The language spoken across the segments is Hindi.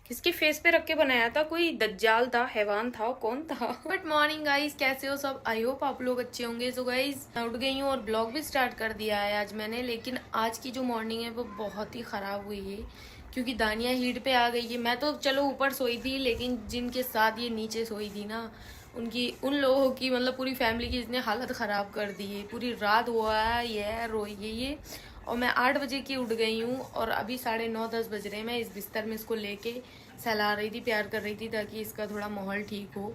किसके फेस पे रख के बनाया था? कोई दज्जाल था, हैवान था, कौन था? गुड मॉर्निंग गाइस, कैसे हो सब? आई होप आप लोग अच्छे होंगे। सो गाइस मैं उठ गई हूँ और ब्लॉग भी स्टार्ट कर दिया है आज मैंने। लेकिन आज की जो मॉर्निंग है वो बहुत ही खराब हुई है क्योंकि दानिया हीट पे आ गई है। मैं तो चलो ऊपर सोई थी, लेकिन जिनके साथ ये नीचे सोई थी ना, उन लोगों की मतलब पूरी फैमिली की इसने हालत ख़राब कर दी है। पूरी रात हुआ है, ये रोई है ये। और मैं 8 बजे की उठ गई हूँ और अभी 9:30-10 बज रहे हैं। मैं इस बिस्तर में इसको लेके सहला रही थी, प्यार कर रही थी ताकि इसका थोड़ा माहौल ठीक हो,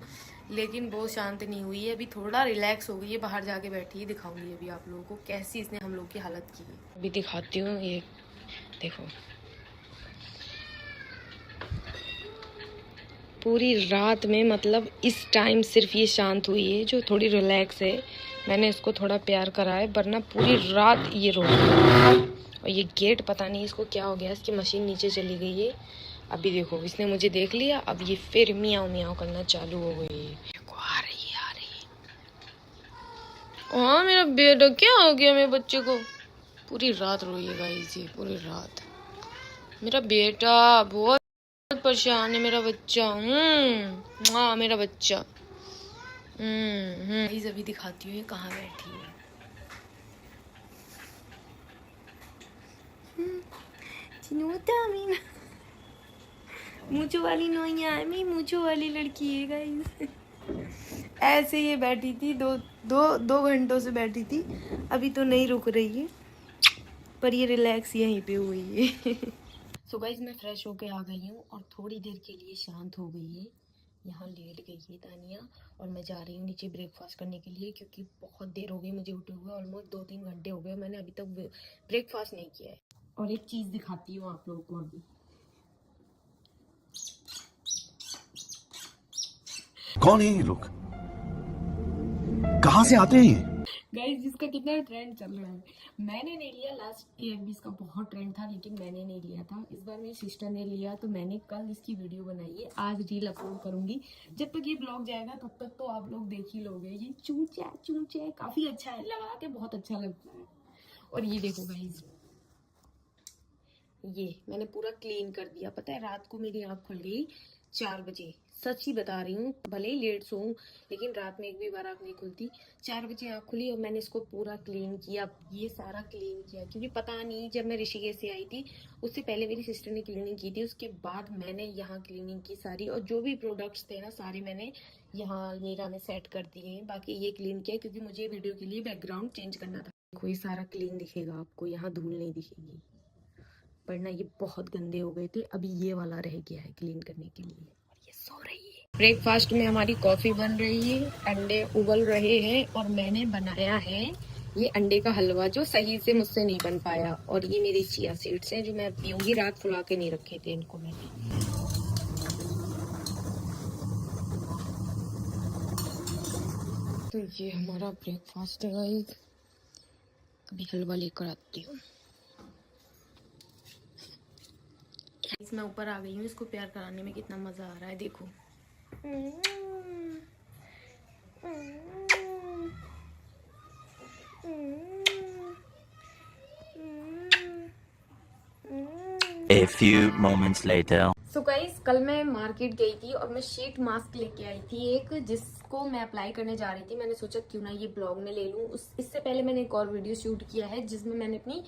लेकिन वो शांत नहीं हुई है। अभी थोड़ा रिलैक्स हो गई है, बाहर जाके बैठी है। दिखाऊंगी अभी आप लोगों को कैसी इसने हम लोग की हालत की है। अभी दिखाती हूँ, ये देखो। पूरी रात में मतलब इस टाइम सिर्फ ये शांत हुई है, जो थोड़ी रिलैक्स है। मैंने इसको थोड़ा प्यार करा है, वरना पूरी रात ये रो रही। और ये गेट पता नहीं इसको क्या हो गया, इसकी मशीन नीचे चली गई है। अभी देखो, इसने मुझे देख लिया, अब ये फिर मियाओ मियाओ करना चालू हो गई है। देखो आ रही है, आ रही है। हाँ मेरा बेटा, क्या हो गया मेरे बच्चे को? पूरी रात रोइएगा इसी, पूरी रात। मेरा बेटा बहुत परेशान है, मेरा बच्चा। हाँ मेरा बच्चा। अभी दिखाती हूँ ये कहाँ बैठी है। चिनूता मीना, मूंछों वाली नोइया है, मेरी मूंछों वाली लड़की है गाइस। ऐसे ये बैठी थी, दो घंटों से बैठी थी। अभी तो नहीं रुक रही है, पर ये रिलैक्स यहीं पे हुई है। सो गाइस मैं फ्रेश होके आ गई हूँ और थोड़ी देर के लिए शांत हो गई है। यहाँ लेट गई है तानिया और मैं जा रही हूँ नीचे ब्रेकफास्ट करने के लिए, क्योंकि बहुत देर हो गई मुझे उठे हुए। ऑलमोस्ट 2-3 घंटे हो गए, मैंने अभी तक ब्रेकफास्ट नहीं किया है। और एक चीज़ दिखाती हूँ आप लोगों को अभी। कौन है ये लोग? कहाँ से आते हैं? गाइस जिसका कितना ट्रेंड चल रहा है, मैंने नहीं लिया। लास्ट ईयर भी इसका बहुत ट्रेंड था, लेकिन मैंने नहीं लिया था। इस बार मेरी सिस्टर ने लिया, तो मैंने कल इसकी वीडियो बनाई है, आज रील अपलोड करूंगी। जब तक ये ब्लॉग जाएगा तब तक तो आप लोग देख ही लोगे। ये चूचा चूचा काफी अच्छा है, लगा के बहुत अच्छा लगता है। और ये देखो गाइस, ये मैंने पूरा क्लीन कर दिया। पता है रात को मेरी आँख खुल गई 4 बजे। सच ही बता रही हूँ, भले ही लेट सोऊं, लेकिन रात में एक भी बार आँख नहीं खुलती। 4 बजे आँख खुली और मैंने इसको पूरा क्लीन किया। ये सारा क्लीन किया क्योंकि पता नहीं, जब मैं ऋषिकेश से आई थी उससे पहले मेरी सिस्टर ने क्लीनिंग की थी, उसके बाद मैंने यहाँ क्लीनिंग की सारी। और जो भी प्रोडक्ट्स थे ना सारे मैंने यहाँ अलमीरा में सेट कर दिए हैं। बाकी ये क्लीन किया क्योंकि मुझे वीडियो के लिए बैकग्राउंड चेंज करना था। कोई सारा क्लीन दिखेगा आपको, यहाँ धूल नहीं दिखेगी, वरना ये बहुत गंदे हो गए थे। अभी ये वाला रह गया है क्लीन करने के लिए। और ये सो रही है। ब्रेकफास्ट में हमारी कॉफी बन रही है, अंडे उबल रहे हैं और मैंने बनाया है ये अंडे का हलवा, जो सही से मुझसे नहीं बन पाया। और ये मेरी चिया सीड्स हैं जो मैं पीऊंगी, रात फुला के नहीं रखे थे इनको मैंने। तो ये हमारा ब्रेकफास्ट है गाइस। अभी हलवा लेकर आती हूँ। मैं ऊपर आ गई हूँ, इसको प्यार कराने में कितना मजा आ रहा है, देखो। A few moments later. So guys कल मैं मार्केट गई थी और मैं शीट मास्क लेके आई थी एक, जिसको मैं अप्लाई करने जा रही थी। मैंने सोचा क्यों ना ये ब्लॉग में ले लूँ। इससे पहले मैंने एक और वीडियो शूट किया है जिसमें मैंने अपनी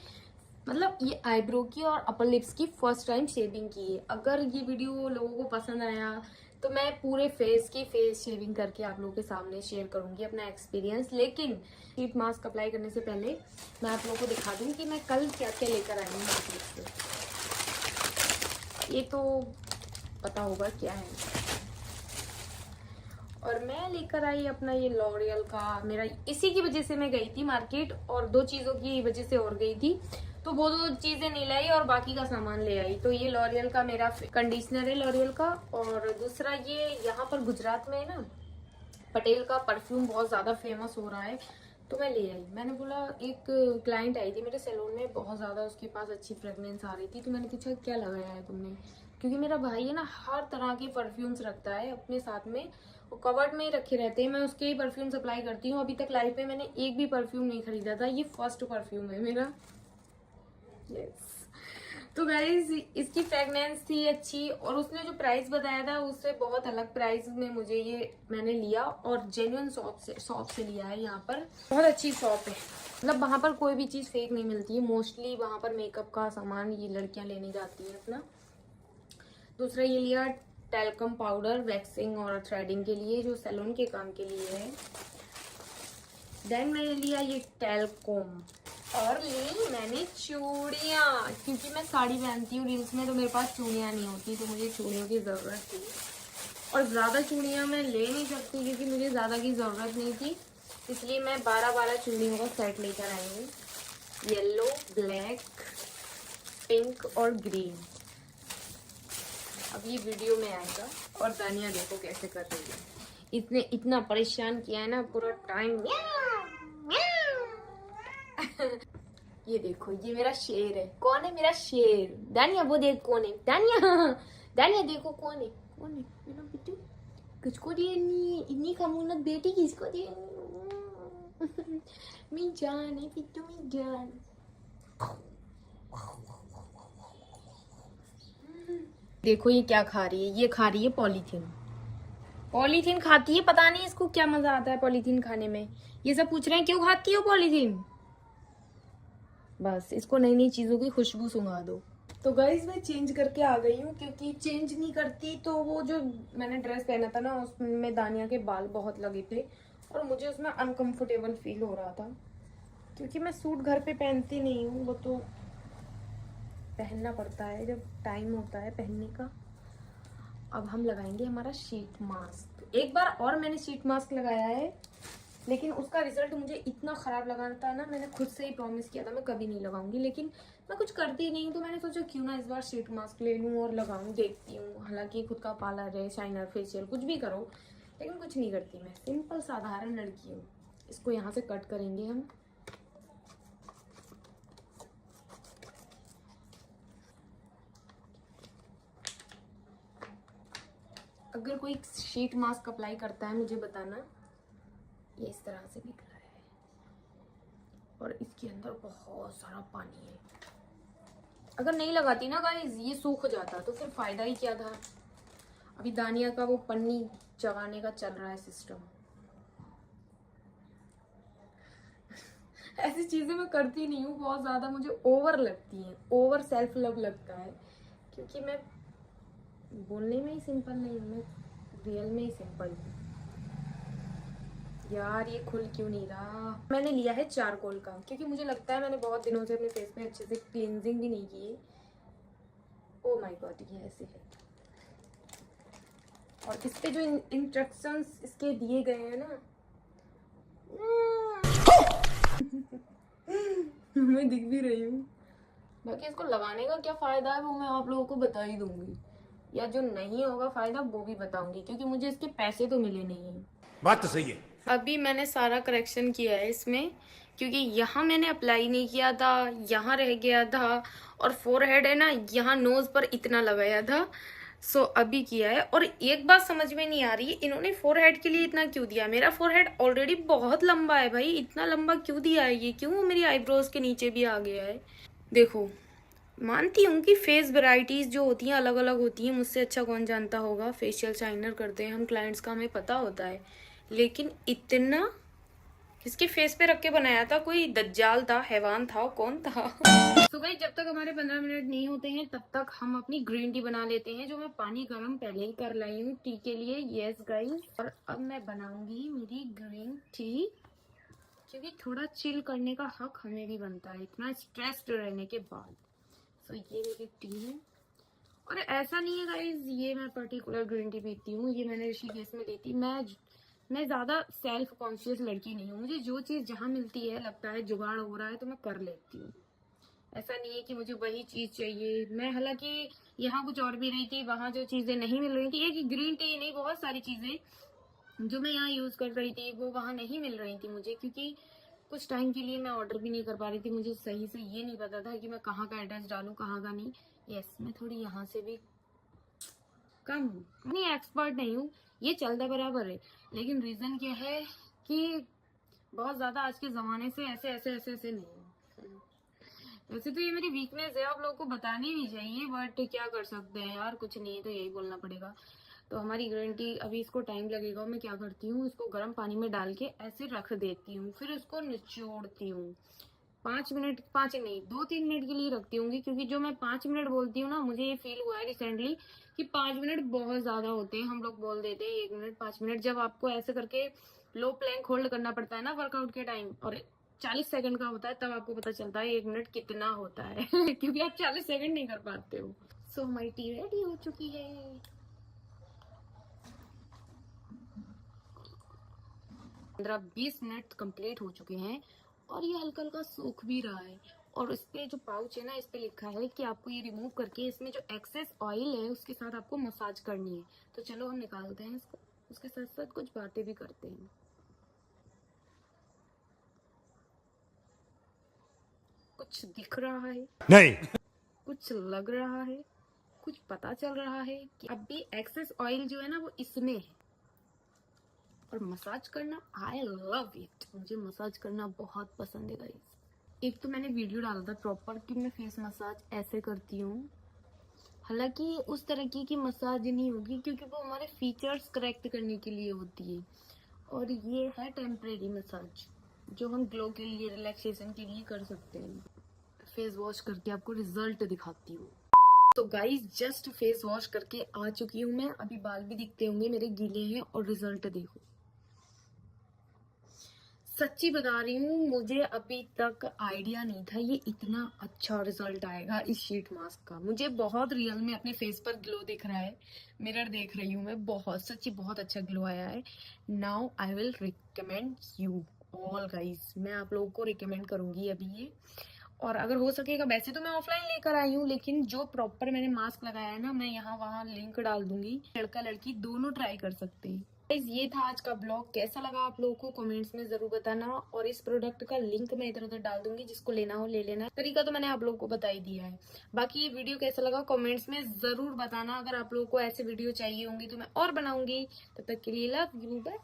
मतलब ये आईब्रो की और अपर लिप्स की फर्स्ट टाइम शेविंग की है। अगर ये वीडियो लोगों को पसंद आया तो मैं पूरे फेस की फेस शेविंग करके आप लोगों के सामने शेयर करूंगी अपना एक्सपीरियंस। लेकिन शीट मास्क अप्लाई करने से पहले मैं आप लोगों को दिखा दूँ कि मैं कल क्या क्या लेकर आई हूँ मार्केट से। ये तो पता होगा क्या है। और मैं लेकर आई अपना ये लॉरियल का, मेरा इसी की वजह से मैं गई थी मार्केट, और 2 चीज़ों की वजह से और गई थी, तो वो 2 चीज़ें नहीं लाई और बाकी का सामान ले आई। तो ये लॉरियल का मेरा कंडीशनर है लॉरियल का, और दूसरा ये यहाँ पर गुजरात में है ना, पटेल का परफ्यूम बहुत ज़्यादा फेमस हो रहा है, तो मैं ले आई। मैंने बोला, एक क्लाइंट आई थी मेरे सैलून में, बहुत ज़्यादा उसके पास अच्छी फ्रेगनेंस आ रही थी, तो मैंने पूछा क्या लगाया है तुमने, क्योंकि मेरा भाई है ना हर तरह के परफ्यूम्स रखता है अपने साथ में, वो कवर्ड में ही रखे रहते हैं। मैं उसके ही परफ्यूम अप्लाई करती हूँ। अभी तक लाइफ में मैंने एक भी परफ्यूम नहीं खरीदा था, ये फर्स्ट परफ्यूम है मेरा। यस। तो गाइस इसकी फ्रेगनेंस थी अच्छी, और उसने जो प्राइस बताया था उससे बहुत अलग प्राइस में मुझे ये मैंने लिया, और जेन्युइन शॉप से लिया है। यहाँ पर बहुत अच्छी शॉप है, मतलब वहां पर कोई भी चीज फेक नहीं मिलती है। मोस्टली वहां पर मेकअप का सामान ये लड़कियां लेने जाती है अपना। दूसरा ये लिया टैल्कम पाउडर वैक्सिंग और थ्रेडिंग के लिए, जो सैलून के काम के लिए है। देन मैंने लिया ये टैल्कोम, और ली मैंने चूड़ियाँ, क्योंकि मैं साड़ी पहनती हूँ रील्स में, तो मेरे पास चूड़ियाँ नहीं होती, तो मुझे चूड़ियों की ज़रूरत थी। और ज़्यादा चूड़ियाँ मैं ले नहीं सकती क्योंकि मुझे ज़्यादा की ज़रूरत नहीं थी, इसलिए मैं 12-12 चूड़ियों का सेट लेकर आई हूँ। येलो, ब्लैक, पिंक और ग्रीन। अब ये वीडियो में आएगा, और दानिया देखो कैसे कर रही है। इतना परेशान किया है ना पूरा टाइम। ये देखो, ये मेरा शेर है। कौन है मेरा शेर? दानिया वो देख कौन है। दानिया, दानिया देखो कौन है, कौन है मेरा बिट्टू। किसको देनी इतनी खमूनत बेटी, किसको देनी? मेरी जान है बिट्टू, मेरी जान। देखो ये क्या खा रही है, ये खा रही है पॉलीथीन। पॉलीथीन खाती है, पता नहीं इसको क्या मजा आता है पॉलीथीन खाने में। ये सब पूछ रहे हैं क्यों खाती हो पॉलीथीन। बस इसको नई नई चीजों की खुशबू सुंघा दो। तो गाइज मैं चेंज करके आ गई हूँ, क्योंकि चेंज नहीं करती तो वो जो मैंने ड्रेस पहना था ना उसमें दानिया के बाल बहुत लगे थे, और मुझे उसमें अनकंफर्टेबल फील हो रहा था, क्योंकि मैं सूट घर पे पहनती नहीं हूँ, वो तो पहनना पड़ता है जब टाइम होता है पहनने का। अब हम लगाएंगे हमारा शीट मास्क। एक बार और मैंने शीट मास्क लगाया है, लेकिन उसका रिजल्ट मुझे इतना खराब लगा था ना, मैंने खुद से ही प्रॉमिस किया था मैं कभी नहीं लगाऊंगी, लेकिन मैं कुछ करती नहीं हूँ, तो मैंने सोचा क्यों ना इस बार शीट मास्क ले लूँ और लगाऊं, देखती हूँ। हालांकि खुद का पार्लर है, शाइनर, फेशियल कुछ भी करो, लेकिन कुछ नहीं करती मैं, सिंपल साधारण लड़की हूँ। इसको यहाँ से कट करेंगे हम। अगर कोई शीट मास्क अप्लाई करता है मुझे बताना। ये इस तरह से निकला है, और इसके अंदर बहुत सारा पानी है। अगर नहीं लगाती ना गाइस ये सूख जाता, तो फिर फायदा ही क्या था। अभी दानिया का वो पन्नी चबाने का चल रहा है सिस्टम। ऐसी चीजें मैं करती नहीं हूँ, बहुत ज्यादा मुझे ओवर लगती हैं, ओवर सेल्फ लव लगता है, क्योंकि मैं बोलने में ही सिंपल नहीं हूँ, मैं रियल में ही सिंपल हूँ। यार ये खुल क्यों नहीं रहा। मैंने लिया है चारकोल का, क्योंकि मुझे लगता है मैंने बहुत दिनों से अपने फेस पे अच्छे से क्लींजिंग भी नहीं की है। ओ माय गॉड, ये ऐसे है। और इस पे जो इंस्ट्रक्शंस इसके दिए गए हैं ना, मैं दिख भी रही हूँ। बाकी इसको लगाने का क्या फायदा है वो मैं आप लोगों को बता ही दूंगी, या जो नहीं होगा फायदा वो भी बताऊंगी, क्योंकि मुझे इसके पैसे तो मिले नहीं है। बात तो सही है। अभी मैंने सारा करेक्शन किया है इसमें, क्योंकि यहाँ मैंने अप्लाई नहीं किया था, यहाँ रह गया था, और फोरहेड है ना, यहाँ नोज पर इतना लगाया था। सो अभी किया है। और एक बात समझ में नहीं आ रही, इन्होंने फोरहेड के लिए इतना क्यों दिया। मेरा फोरहेड ऑलरेडी बहुत लंबा है भाई, इतना लंबा क्यों दिया है ये, क्यों मेरी आईब्रोज के नीचे भी आ गया है। देखो, मानती हूँ कि फेस वेराइटीज जो होती हैं अलग अलग होती हैं, मुझसे अच्छा कौन जानता होगा। फेशियल शाइनर करते हैं हम क्लाइंट्स का, हमें पता होता है, लेकिन इतना किसके फेस पे रख के बनाया था, कोई दज्जाल था, हैवान था, कौन था। तो गाइस जब तक हमारे 15 मिनट नहीं होते हैं तब तक हम अपनी ग्रीन टी बना लेते हैं, जो मैं पानी गर्म पहले ही कर लाई हूँ टी के लिए। यस गाइस, और अब मैं बनाऊंगी मेरी ग्रीन टी, क्योंकि थोड़ा चिल करने का हक हमें भी बनता है इतना स्ट्रेस्ड रहने के बाद। तो ये मेरी टी है, और ऐसा नहीं है गाइज ये मैं पर्टिकुलर ग्रीन टी पीती हूँ, ये मैंने ऋषिकेश में ली थी। मैं ज़्यादा सेल्फ कॉन्शियस लड़की नहीं हूँ, मुझे जो चीज़ जहाँ मिलती है लगता है जुगाड़ हो रहा है तो मैं कर लेती हूँ। ऐसा नहीं है कि मुझे वही चीज़ चाहिए। मैं हालांकि यहाँ कुछ और भी रही थी, वहाँ जो चीज़ें नहीं मिल रही थी, एक ग्रीन टी नहीं बहुत सारी चीज़ें जो मैं यहाँ यूज़ कर रही थी वो वहाँ नहीं मिल रही थी मुझे, क्योंकि कुछ टाइम के लिए मैं ऑर्डर भी नहीं कर पा रही थी। मुझे सही से ये नहीं पता था कि मैं कहाँ का एड्रेस डालूँ कहाँ का नहीं। यस, मैं थोड़ी यहाँ से भी कम हूँ, नहीं एक्सपर्ट नहीं हूँ, ये चलता बराबर है, लेकिन रीज़न क्या है कि बहुत ज़्यादा आज के ज़माने से ऐसे ऐसे ऐसे ऐसे नहीं है। वैसे तो ये मेरी वीकनेस है, आप लोगों को बतानी नहीं चाहिए, बट क्या कर सकते हैं यार, कुछ नहीं है तो यही बोलना पड़ेगा। तो हमारी गारंटी, अभी इसको टाइम लगेगा। मैं क्या करती हूँ, इसको गर्म पानी में डाल के ऐसे रख देती हूँ, फिर इसको निचोड़ती हूँ। 5 मिनट, 5 नहीं 2-3 मिनट के लिए रखती हूँ, क्योंकि जो मैं 5 मिनट बोलती हूँ ना, मुझे ये फील हुआ है रिसेंटली कि 5 मिनट बहुत ज्यादा होते हैं। हम लोग बोल देते हैं 1 मिनट, 5 मिनट। जब आपको ऐसे करके लो प्लैंक होल्ड करना पड़ता है ना वर्कआउट के टाइम, और 40 सेकंड का होता है, तब आपको पता चलता है 1 मिनट कितना होता है क्योंकि आप 40 सेकंड नहीं कर पाते हो। सो हमारी टी रेडी हो चुकी है। 15-20 मिनट कंप्लीट हो चुके हैं और ये हल्का हल्का सूख भी रहा है। और इस पे जो पाउच है ना, इस पे लिखा है कि आपको ये रिमूव करके इसमें जो एक्सेस ऑयल है उसके साथ आपको मसाज करनी है। तो चलो हम निकालते हैं इसको, उसके साथ साथ कुछ बातें भी करते हैं। कुछ दिख रहा है नहीं। कुछ लग रहा है, कुछ पता चल रहा है कि अभी एक्सेस ऑयल जो है ना वो इसमें है। और मसाज करना, आई लव इट, मुझे मसाज करना बहुत पसंद है गाइस। एक तो मैंने वीडियो डाला था प्रॉपर कि मैं फेस मसाज ऐसे करती हूँ, हालांकि उस तरह की मसाज नहीं होगी, क्योंकि वो हमारे फीचर्स करेक्ट करने के लिए होती है। और ये है टेम्परेरी मसाज, जो हम ग्लो के लिए, रिलैक्सेशन के लिए कर सकते हैं। फेस वॉश करके आपको रिजल्ट दिखाती हूँ। तो गाइस जस्ट फेस वॉश करके आ चुकी हूँ मैं। अभी बाल भी दिखते होंगे मेरे गीले हैं, और रिजल्ट देखो। सच्ची बता रही हूँ, मुझे अभी तक आइडिया नहीं था ये इतना अच्छा रिजल्ट आएगा इस शीट मास्क का। मुझे बहुत रियल में अपने फेस पर ग्लो दिख रहा है, मिरर देख रही हूँ मैं, बहुत सच्ची बहुत अच्छा ग्लो आया है। Now I will recommend you all guys, मैं आप लोगों को रिकमेंड करूंगी अभी ये। और अगर हो सकेगा, वैसे तो मैं ऑफलाइन लेकर आई हूँ, लेकिन जो प्रॉपर मैंने मास्क लगाया है ना, मैं यहाँ वहाँ लिंक डाल दूंगी, लड़का लड़की दोनों ट्राई कर सकते हैं। गाइस ये था आज का ब्लॉग, कैसा लगा आप लोगों को कमेंट्स में जरूर बताना। और इस प्रोडक्ट का लिंक मैं इधर उधर डाल दूंगी, जिसको लेना हो ले लेना। तरीका तो मैंने आप लोगों को बता ही दिया है। बाकी ये वीडियो कैसा लगा कमेंट्स में जरूर बताना। अगर आप लोगों को ऐसे वीडियो चाहिए होंगी तो मैं और बनाऊंगी। तब तक के लिए लव यू, बाय।